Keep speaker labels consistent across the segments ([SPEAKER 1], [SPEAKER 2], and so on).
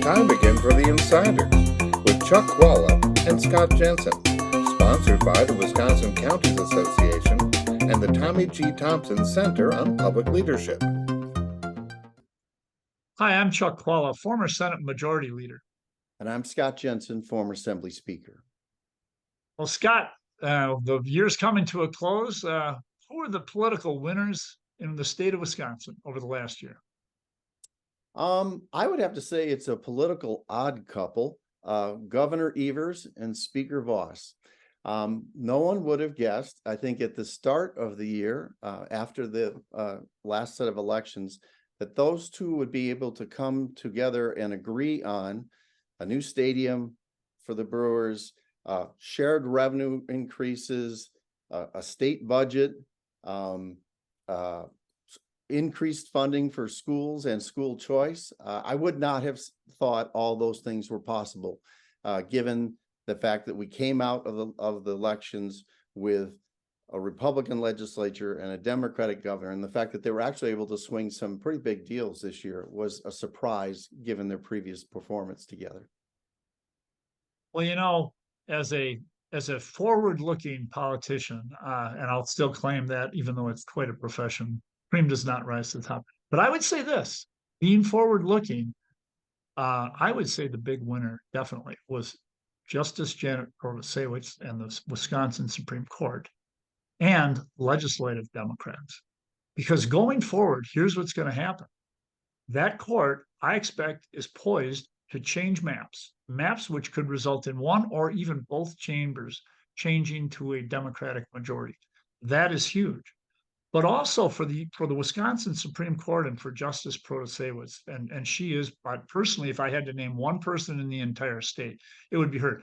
[SPEAKER 1] Time again for the Insiders with Chuck Chvala and Scott Jensen, sponsored by the Wisconsin Counties Association and the Tommy G. Thompson Center on Public Leadership.
[SPEAKER 2] Hi, I'm Chuck Chvala, former Senate Majority Leader.
[SPEAKER 3] And I'm Scott Jensen, former Assembly Speaker.
[SPEAKER 2] Well, Scott, the year's coming to a close. Who are the political winners in the state of Wisconsin over the last year?
[SPEAKER 3] I would have to say it's a political odd couple, Governor Evers and Speaker Voss. No one would have guessed, I think at the start of the year, after the last set of elections, that those two would be able to come together and agree on a new stadium for the Brewers, shared revenue increases, a state budget, increased funding for schools and school choice. I would not have thought all those things were possible, given the fact that we came out of the elections with a Republican legislature and a Democratic governor, and the fact that they were actually able to swing some pretty big deals this year was a surprise given their previous performance together.
[SPEAKER 2] Well, you know, as a forward-looking politician, and I'll still claim that, even though it's quite a profession, cream does not rise to the top. But I would say this, being forward-looking, I would say the big winner definitely was Justice Janet Protasiewicz and the Wisconsin Supreme Court and legislative Democrats. Because going forward, here's what's going to happen. That court, I expect, is poised to change maps which could result in one or even both chambers changing to a Democratic majority. That is huge. But also for the Wisconsin Supreme Court and for Justice Protasiewicz, and she is, but personally, if I had to name one person in the entire state, it would be her.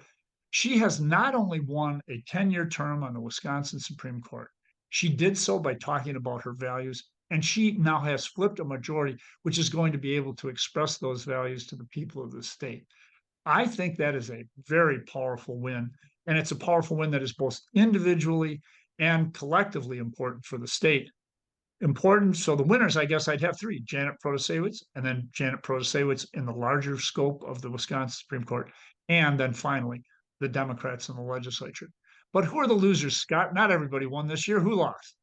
[SPEAKER 2] She has not only won a 10-year term on the Wisconsin Supreme Court, she did so by talking about her values, and she now has flipped a majority, which is going to be able to express those values to the people of the state. I think that is a very powerful win, and it's a powerful win that is both individually and collectively important for the state. Important, so the winners, I guess I'd have three: Janet Protasiewicz, and then Janet Protasiewicz in the larger scope of the Wisconsin Supreme Court, and then finally the Democrats in the legislature. But who are the losers, Scott? Not everybody won this year. Who lost?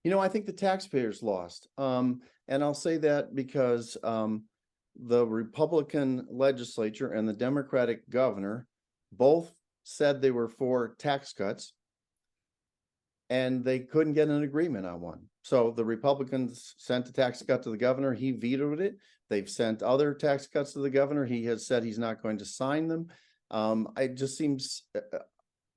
[SPEAKER 3] You know, I think the taxpayers lost. And I'll say that because the Republican legislature and the Democratic governor both said they were for tax cuts, and they couldn't get an agreement on one. So the Republicans sent a tax cut to the governor. He vetoed it. They've sent other tax cuts to the governor. He has said he's not going to sign them. It just seems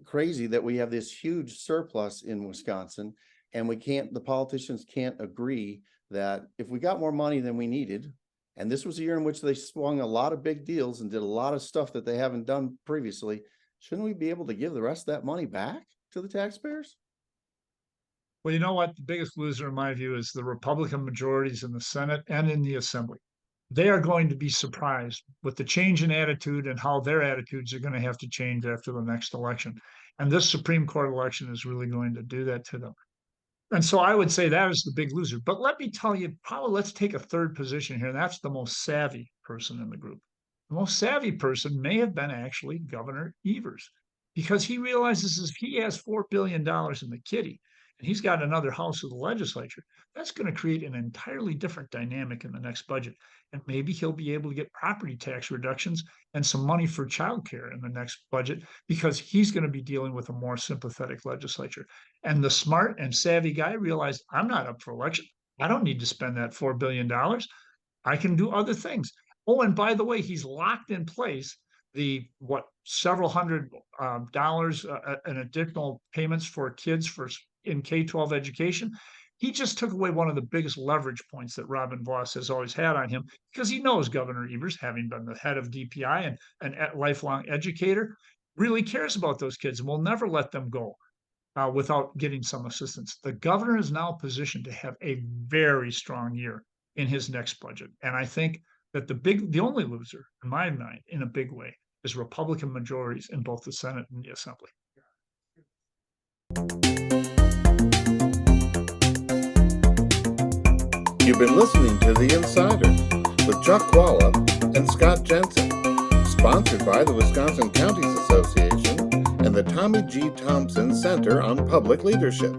[SPEAKER 3] crazy that we have this huge surplus in Wisconsin, and the politicians can't agree that if we got more money than we needed, and this was a year in which they swung a lot of big deals and did a lot of stuff that they haven't done previously, shouldn't we be able to give the rest of that money back to the taxpayers?
[SPEAKER 2] Well, you know what? The biggest loser, in my view, is the Republican majorities in the Senate and in the Assembly. They are going to be surprised with the change in attitude and how their attitudes are going to have to change after the next election. And this Supreme Court election is really going to do that to them. And so I would say that is the big loser. But let me tell you, probably let's take a third position here. And that's the most savvy person in the group. The most savvy person may have been actually Governor Evers, because he realizes if he has $4 billion in the kitty, and he's got another house of the legislature, that's going to create an entirely different dynamic in the next budget. And maybe he'll be able to get property tax reductions and some money for childcare in the next budget, because he's going to be dealing with a more sympathetic legislature. And the smart and savvy guy realized, I'm not up for election. I don't need to spend that $4 billion. I can do other things. Oh, and by the way, he's locked in place the several hundred dollars in additional payments for kids in K-12 education. He just took away one of the biggest leverage points that Robin Voss has always had on him, because he knows Governor Evers, having been the head of DPI and a lifelong educator, really cares about those kids and will never let them go without getting some assistance. The governor is now positioned to have a very strong year in his next budget. And I think that the only loser, in my mind, in a big way, is Republican majorities in both the Senate and the Assembly.
[SPEAKER 1] You've been listening to The Insiders with Chuck Chvala and Scott Jensen. Sponsored by the Wisconsin Counties Association and the Tommy G. Thompson Center on Public Leadership.